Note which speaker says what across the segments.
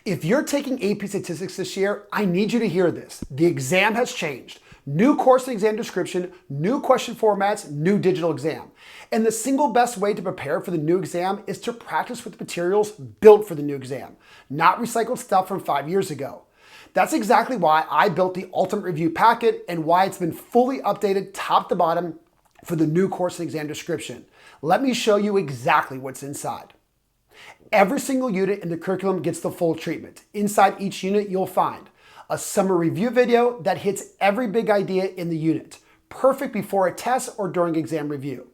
Speaker 1: If you're taking AP Statistics this year, I need you to hear this. The exam has changed. New course and exam description, new question formats, new digital exam. And the single best way to prepare for the new exam is to practice with materials built for the new exam, not recycled stuff from 5 years ago. That's exactly why I built the Ultimate Review Packet and why it's been fully updated top to bottom for the new course and exam description. Let me show you exactly what's inside. Every single unit in the curriculum gets the full treatment. Inside each unit, you'll find a summer review video that hits every big idea in the unit, perfect before a test or during exam review.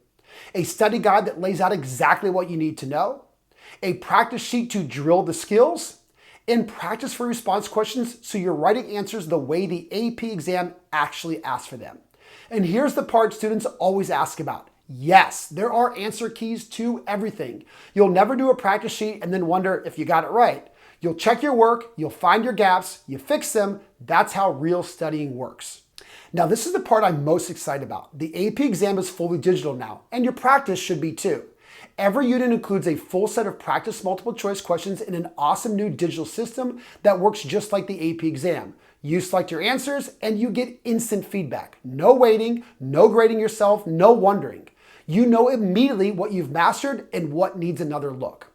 Speaker 1: A study guide that lays out exactly what you need to know. A practice sheet to drill the skills. And practice for response questions so you're writing answers the way the AP exam actually asks for them. And here's the part students always ask about. Yes, there are answer keys to everything. You'll never do a practice sheet and then wonder if you got it right. You'll check your work, you'll find your gaps, you fix them. That's how real studying works. Now, this is the part I'm most excited about. The AP exam is fully digital now, and your practice should be too. Every unit includes a full set of practice multiple choice questions in an awesome new digital system that works just like the AP exam. You select your answers and you get instant feedback. No waiting, no grading yourself, no wondering. You know immediately what you've mastered and what needs another look.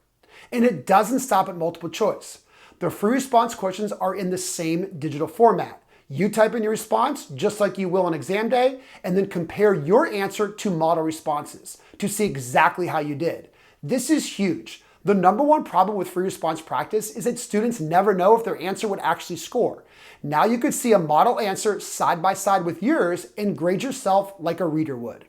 Speaker 1: And it doesn't stop at multiple choice. The free response questions are in the same digital format. You type in your response just like you will on exam day, and then compare your answer to model responses to see exactly how you did. This is huge. The number one problem with free response practice is that students never know if their answer would actually score. Now you could see a model answer side by side with yours and grade yourself like a reader would.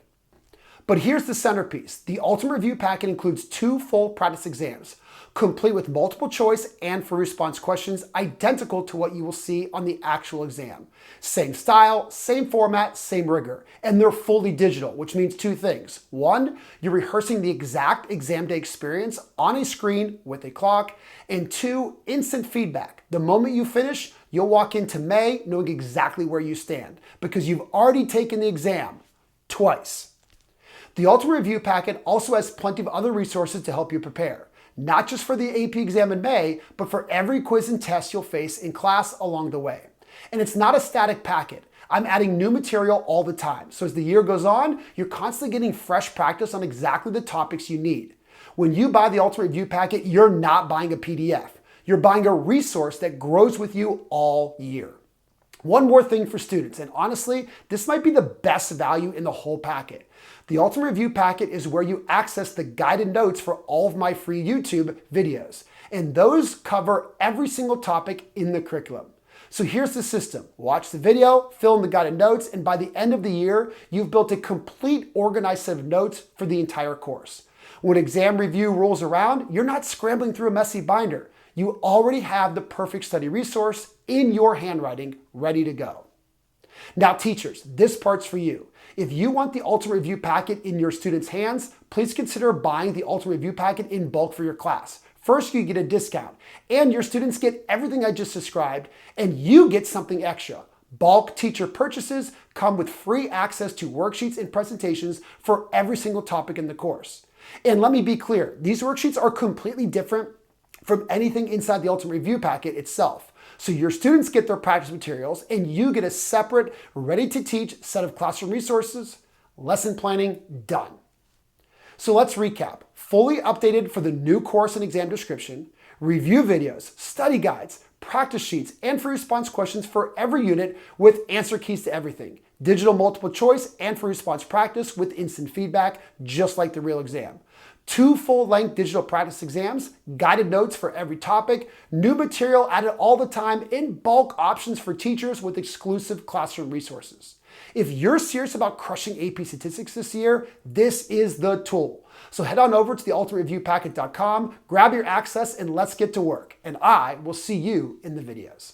Speaker 1: But here's the centerpiece. The Ultimate Review Packet includes 2 full practice exams, complete with multiple choice and free response questions identical to what you will see on the actual exam. Same style, same format, same rigor, and they're fully digital, which means 2 things. 1, you're rehearsing the exact exam day experience on a screen with a clock, and 2, instant feedback. The moment you finish, you'll walk into May knowing exactly where you stand because you've already taken the exam twice. The Ultimate Review Packet also has plenty of other resources to help you prepare, not just for the AP exam in May, but for every quiz and test you'll face in class along the way. And it's not a static packet. I'm adding new material all the time. So as the year goes on, you're constantly getting fresh practice on exactly the topics you need. When you buy the Ultimate Review Packet, you're not buying a PDF. You're buying a resource that grows with you all year. One more thing for students, and honestly, this might be the best value in the whole packet. The Ultimate Review Packet is where you access the guided notes for all of my free YouTube videos, and those cover every single topic in the curriculum. So here's the system. Watch the video, fill in the guided notes, and by the end of the year, you've built a complete organized set of notes for the entire course. When exam review rolls around, you're not scrambling through a messy binder. You already have the perfect study resource in your handwriting ready to go. Now teachers, this part's for you. If you want the Ultimate Review Packet in your students' hands, please consider buying the Ultimate Review Packet in bulk for your class. First, you get a discount, and your students get everything I just described, and you get something extra. Bulk teacher purchases come with free access to worksheets and presentations for every single topic in the course. And let me be clear, these worksheets are completely different from anything inside the Ultimate Review Packet itself. So your students get their practice materials and you get a separate, ready-to-teach set of classroom resources, lesson planning done. So let's recap. Fully updated for the new course and exam description, review videos, study guides, practice sheets, and free response questions for every unit with answer keys to everything. Digital multiple choice and free response practice with instant feedback, just like the real exam. 2 full-length digital practice exams, guided notes for every topic, new material added all the time, in bulk options for teachers with exclusive classroom resources. If you're serious about crushing AP Statistics this year, this is the tool. So head on over to theultimatereviewpacket.com, grab your access, and let's get to work. And I will see you in the videos.